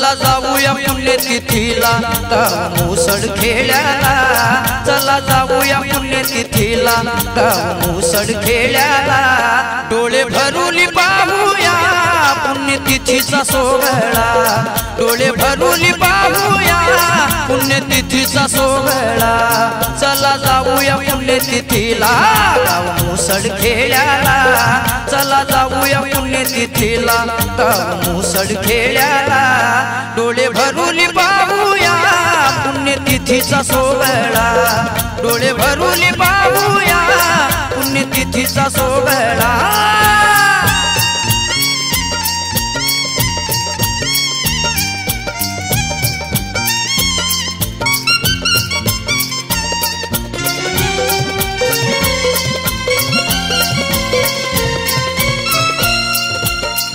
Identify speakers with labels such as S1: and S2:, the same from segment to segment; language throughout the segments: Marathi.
S1: चला जाऊया पुण्यतिथीला गाव मुसळ खेड्याला, चला जाऊया पुण्यतिथीला गाव मुसळ खेड्याला, डोळे भरून पाहूया पुण्यतिथीचा सोहळा, डोळे भरून पाहूया पुण्यतिथीचा सोहळा, चला जाऊया पुण्यतिथीला गाव मुसळ खेड्याला, चला जाऊया पुण्यतिथीला गाव मुसळ खेड्याला, डोळे भरून पाहूया पुण्यतिथीचा सोहळा, डोळे भरून पाहूया पुण्यतिथीचा सोहळा।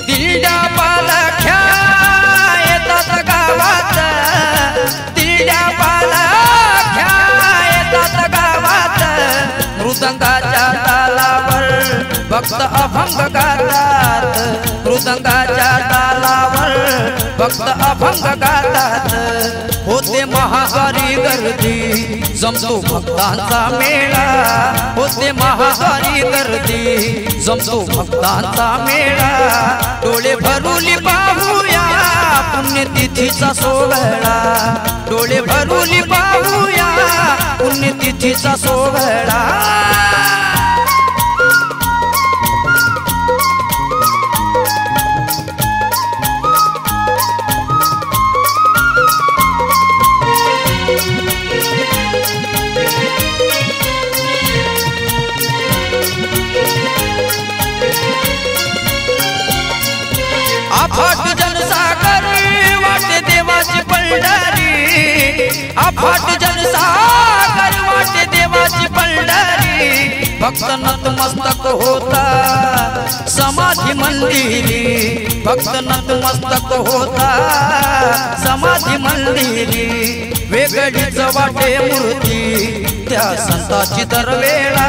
S1: दिरड्या पालख्या येतात गावात, दिरड्या पालख्या येतात गावात, मृदंगाच्या तालावर भक्त अभंग गातात, मृदंगाच्या तालावर भक्त अभंग गातात, होते महागारी गर्दी जमतो भक्तांचा मेळा, होते महागारी गर्दी जमतो भक्तांचा मेळा, डोळे भरून पाहूया पुण्यतिथीचा सोहळा, डोळे भरून पाहूया पुण्यतिथीचा सोहळा। अफाट जनसागर वाटे देवाची पंढरी, अफाट जनसागर वाटे देवाची पंढरी, भक्त नतमस्तक होता समाधी मंदिरी, भक्त नतमस्तक होता समाधी मंदिरी, वेगळीच वाटे मूर्ती त्या संताची दरवेळा,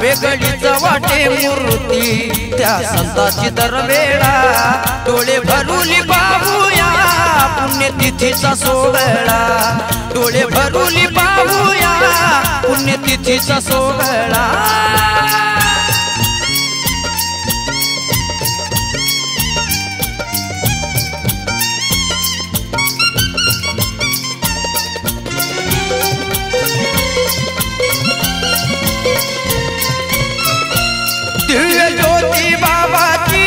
S1: वेगळीच वाटे मूर्ती त्या संताची दरवेळा, डोळे भरून पाहूया पुण्यतिथीचा सोहळा, डोळे भरून पाहूया पुण्यतिथीचा सोहळा। दिव्य ज्योती बाबाची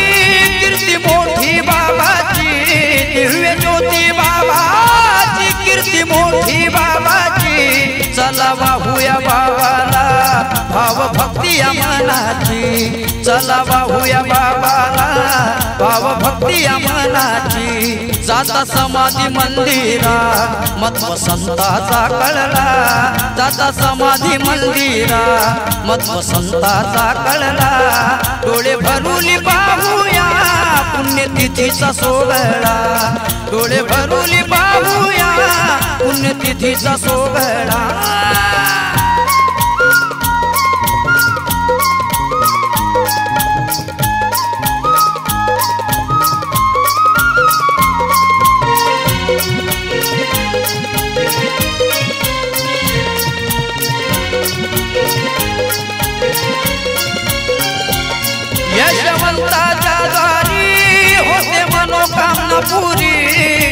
S1: कीर्ती मोठी बाबाची, दिव्य ज्योती बाबाची कीर्ती मोठी बाबाची, चला वाहूया बाबाला भाव भक्ती या मनाची, चला वाहूया बाबाला भाव भक्ती या मनाची, जाता समाधी मंदिरा महत्व संताचा कळला, जाता समाधी मंदिरा महत्व संताचा कळला, डोळे भरून पाहूया पुण्यतिथीचा सोहळा, डोळे भरून पाहूया पुण्यतिथीचा सोहळा। यशवंताच्या द्वारी होते मनोकामना पुरी,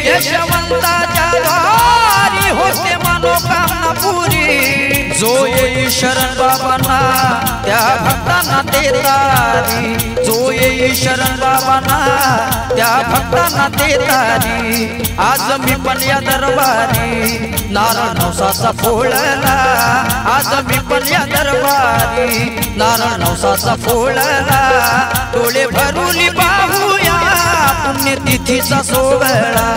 S1: यशवंताच्या द्वारी होते मनोकामना पुरी, जो येई शरण बाबांना त्या भक्तांना देतारी, जो येई शरण बाबांना त्या भक्तांना देतारी, आज मी पण या दरबारी नारळ नवसाचा फोडला, आज मी पण या दरबारी नारळ नवसाचा फोडला, डोळे भरून पाहूया पुण्यतिथीचा सोहळा,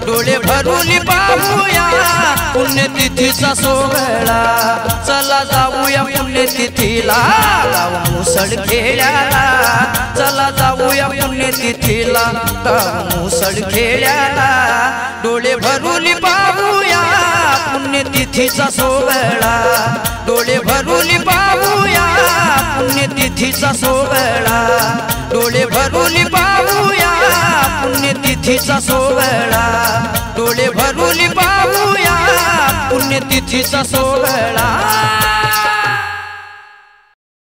S1: डोळे भरून पाहूया पुण्यतिथीचा सोहळा, चला जाऊया पुण्यतिथीला गाव मुसळ खेड्याला, चला जाऊया पुण्यतिथीला गाव मुसळ खेड्याला, डोळे भरून पाहूया पुण्यतिथीचा सोहळा, डोळे भरून पाहूया पुण्यतिथीचा सोहळा, डोळे भरून पाहूया पुण्यतिथीचा सोहळा डोळे भरून पाहूया पुण्यतिथीचा सोहळा